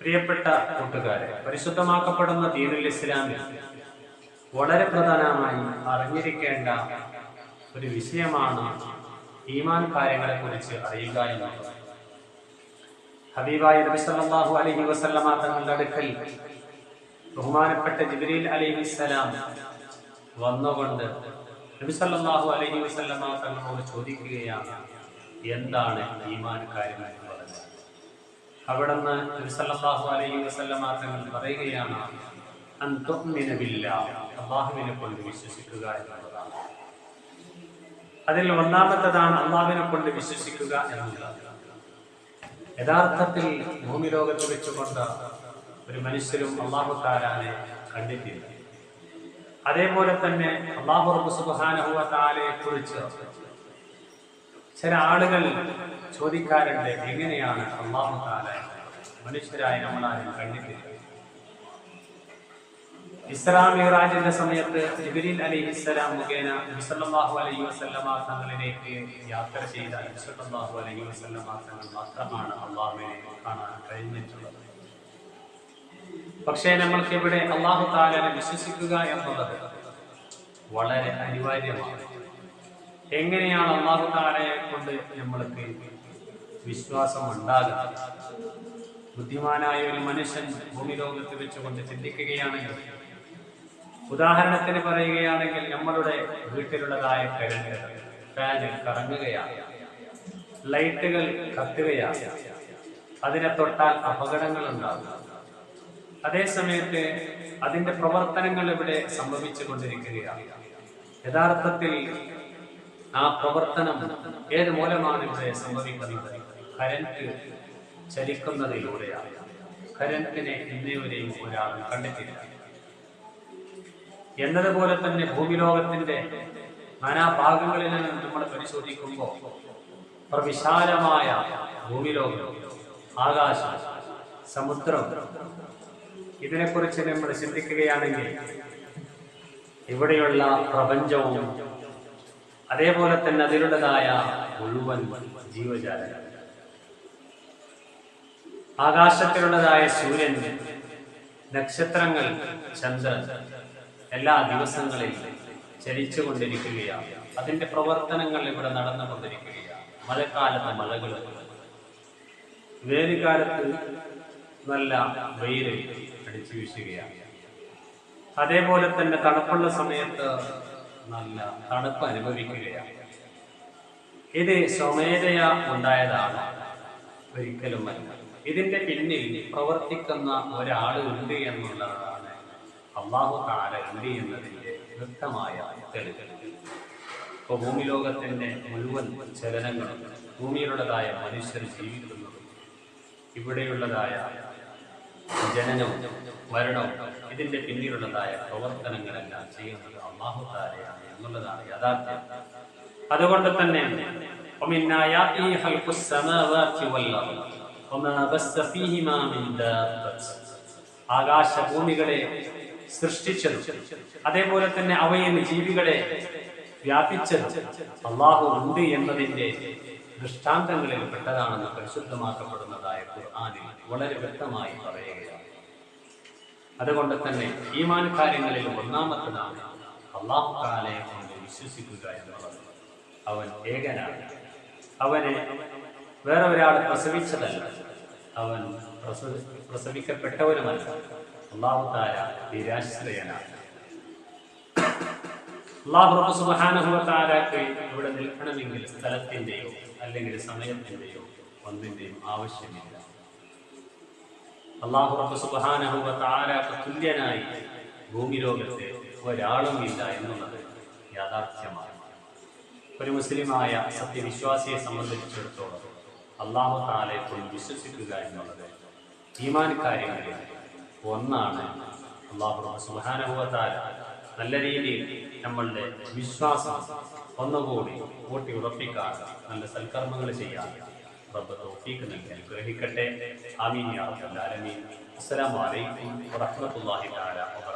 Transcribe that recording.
പ്രിയപ്പെട്ട കൂട്ടുകാരെ, പരിശുദ്ധമാക്കപ്പെടുന്ന ദീനുൽ ഇസ്ലാമിൽ വളരെ പ്രധാനമായി അറിഞ്ഞിരിക്കേണ്ട ഒരു വിഷയമാണ് ഈമാൻ കാര്യങ്ങളെ കുറിച്ച് അറിയുക എന്നുള്ളത്. ഹബീബായ നബി സല്ലല്ലാഹു അലൈഹി വസല്ലമ തങ്ങളുടെ അടുക്കൽ ബഹുമാനപ്പെട്ട ജിബ്രീൽ അലൈഹിസ്സലാം വന്നുകൊണ്ട് നബി സല്ലല്ലാഹു അലൈഹി വസല്ലമ തങ്ങളോട് ചോദിക്കുകയാണ്, എന്താണ് ഈമാൻ കാര്യങ്ങൾ എന്ന് പറഞ്ഞത്. അവിടുന്ന് നബി സല്ലല്ലാഹു അലൈഹി വസല്ലമ തങ്ങൾ പറയുകയാണ്, അൻ തുഅ്മിന ബില്ലാഹ്, അല്ലാഹുവിനെ കൊണ്ട് വിശ്വസിക്കുക എന്നുള്ളതാണ്. അതിൽ ഒന്നാമത്തേതാണ് അല്ലാഹുവിനെ കൊണ്ട് വിശ്വസിക്കുക എന്നുള്ളത്. യഥാർത്ഥത്തിൽ ഭൂമി ലോകത്ത് വെച്ചുകൊണ്ട് ഒരു മനുഷ്യരും അല്ലാഹു തആലയെ കണ്ടിട്ടില്ല. അതേപോലെ തന്നെ അല്ലാഹു റബ്ബ് സുബ്ഹാനഹു വ തആലയെ കുറിച്ച് ചില ആളുകൾ ചോദിക്കാറുണ്ട്, എങ്ങനെയാണ് അല്ലാഹു തആല മനുഷ്യരായ നമ്മളാരും കണ്ടിട്ടില്ല. ഇസ്രാ മിഅ്റാജിന്റെ സമയത്ത് ജിബ്രീൽ അലൈഹിസ്സലാം മുഖേന നബി സല്ലല്ലാഹു അലൈഹി വസല്ലമ തങ്ങളിലേക്ക് യാത്ര ചെയ്ത നബി സല്ലല്ലാഹു അലൈഹി വസല്ലമ തങ്ങൾ മാത്രമാണ് അല്ലാഹുവിനെ കാണാൻ കഴിഞ്ഞിട്ടുള്ളത്. പക്ഷേ നമ്മൾക്ക് ഇവിടെ അല്ലാഹു തആലയെ വിശ്വസിക്കുക എന്നുള്ളത് വളരെ അനിവാര്യമാണ്. എങ്ങനെയാണ് അല്ലാഹു തആലയെ കൊണ്ട് നമ്മൾക്ക് വിശ്വാസം ഉണ്ടാകുന്നത്? ബുദ്ധിമാനായ ഒരു മനുഷ്യൻ ഭൂമി ലോകത്ത് വെച്ചുകൊണ്ട് ചിന്തിക്കുകയാണെങ്കിൽ, ഉദാഹരണത്തിന് പറയുകയാണെങ്കിൽ, നമ്മളുടെ വീട്ടിലുള്ളതായ കരണ്ട് ഫാന് കറങ്ങുകയാണ്, ലൈറ്റുകൾ കത്തുകയാണ്, അതിനെ തൊട്ടാൽ അപകടങ്ങൾ ഉണ്ടാകും. അതേ സമയത്ത് അതിന്റെ പ്രവർത്തനങ്ങൾ ഇവിടെ സംഭവിച്ചു കൊണ്ടിരിക്കുകയാണ്. യഥാർത്ഥത്തിൽ ആ പ്രവർത്തനം ഏത് മൂലമാണ് ഇവിടെ സംഭവിക്കുന്നത്? കരന്റ് ചലിക്കുന്നതിലൂടെയാണ്. കരന്റിനെ ഇന്നേവരെയും ഒരാളും കണ്ടെത്തില്ല. എന്നതുപോലെ തന്നെ ഭൂമി ലോകത്തിന്റെ നാനാഭാഗങ്ങളിൽ നിന്ന് നമ്മൾ പരിശോധിക്കുമ്പോൾ പ്രവിശാലമായ ഭൂമി ലോകം, ആകാശം, സമുദ്രം, ഇതിനെക്കുറിച്ച് നമ്മൾ ചിന്തിക്കുകയാണെങ്കിൽ ഇവിടെയുള്ള പ്രപഞ്ചവും അതേപോലെ തന്നെ അതിലുള്ളതായ മുഴുവൻ ജീവജാലങ്ങൾ, ആകാശത്തിലുള്ളതായ സൂര്യൻ, നക്ഷത്രങ്ങൾ, ചന്ദ്രൻ എല്ലാ ദിവസങ്ങളിലും ചലിച്ചുകൊണ്ടിരിക്കുകയാണ്. അതിന്റെ പ്രവർത്തനങ്ങൾ ഇവിടെ നടന്നുകൊണ്ടിരിക്കുകയാണ്. മഴക്കാലത്ത് മഴകൾ, വേനൽക്കാലത്ത് നല്ല വെയിൽ അടിച്ചു വീശുകയാണ്. അതേപോലെ തന്നെ തണുപ്പുള്ള സമയത്ത് നല്ല തണുപ്പ് അനുഭവിക്കുകയാണ്. ഇത് സ്വമേധയാ ഉണ്ടായതാണ്, ഒരിക്കലുമല്ല. ഇതിന്റെ പിന്നിൽ പ്രവർത്തിക്കുന്ന ഒരാൾ ഉണ്ട് എന്നുള്ളതാണ് അല്ലാഹു തആല ഉണ്ട് എന്നതിന്റെ വ്യക്തമായ തെളിവ്. ഇപ്പൊ ഭൂമി ലോകത്തിന്റെ മുഴുവൻ ചലനങ്ങളും, ഭൂമിയിലുള്ളതായ മനുഷ്യർ ജീവിക്കുന്നതും, ഇവിടെയുള്ളതായ ജനനവും മരണവും, ഇതിന്റെ പിന്നിലുള്ളതായ പ്രവർത്തനങ്ങളെല്ലാം ചെയ്യുന്നത് അല്ലാഹു തആലയാണ് എന്നുള്ളതാണ് യാഥാർത്ഥ്യം. അതുകൊണ്ട് തന്നെ ആകാശഭൂമികളെ സൃഷ്ടിച്ചതും അതേപോലെ തന്നെ അവയിൽ ജീവികളെ വ്യാപിച്ചതും അല്ലാഹു ഉണ്ട് എന്നതിന്റെ ദൃഷ്ടാന്തങ്ങളിൽ പെട്ടതാണെന്ന് പരിശുദ്ധമാക്കപ്പെടുന്നതായ ഖുർആനിൽ വളരെ വ്യക്തമായി പറയുകയാണ്. അതുകൊണ്ട് തന്നെ ഈമാൻ കാര്യങ്ങളിൽ ഒന്നാമത്തേതാണ് അല്ലാഹു തആലയെ കൊണ്ട് വിശ്വസിക്കുക എന്നുള്ളത്. അവൻ ഏകനാണ്, അവനെ വേറെ ഒരാൾ പ്രസവിച്ചതല്ല, അവൻ പ്രസവിക്കപ്പെട്ടവനുമല്ല. അല്ലാഹു തആല നിരാശ്രയനാണ്. അല്ലാഹു സുബ്ഹാനഹു വ തആലയ്ക്ക് ഇവിടെ നിൽക്കണമെങ്കിൽ സ്ഥലത്തിന്റെയോ അല്ലെങ്കിൽ സമയത്തിന്റെയോ ഒന്നിന്റെയും ആവശ്യമില്ല. അല്ലാഹു സുബ്ഹാനഹു വ തആലയ്ക്ക് തുല്യനായി ഭൂമി ലോകത്തെ ഒരാളും ഇല്ല എന്നുള്ളത് യാഥാർത്ഥ്യമാണ്. ഒരു മുസ്ലിമായ സത്യവിശ്വാസിയെ സംബന്ധിച്ചിടത്തോളം അല്ലാഹു തആലയെ കൊണ്ട് വിശ്വസിക്കുക എന്നുള്ളത് ഈമാൻ കാര്യങ്ങളിൽ ഒന്നാണ്. അല്ലാഹു സുബ്ഹാനഹു വ തആല നല്ല രീതിയിൽ നമ്മളുടെ വിശ്വാസം ഒന്നുകൂടി കൂട്ടി ഉറപ്പിക്കാൻ, നല്ല സൽക്കർമ്മങ്ങൾ ചെയ്യാൻ റബ്ബ് തൗഫീഖ് നൽകി അനുഗ്രഹിക്കട്ടെ. ആമീൻ യാ റബ്ബൽ ആലമീൻ. അസ്സലാമു അലൈക്കും വറഹ്മത്തുള്ളാഹി തആല വബറകാതുഹു.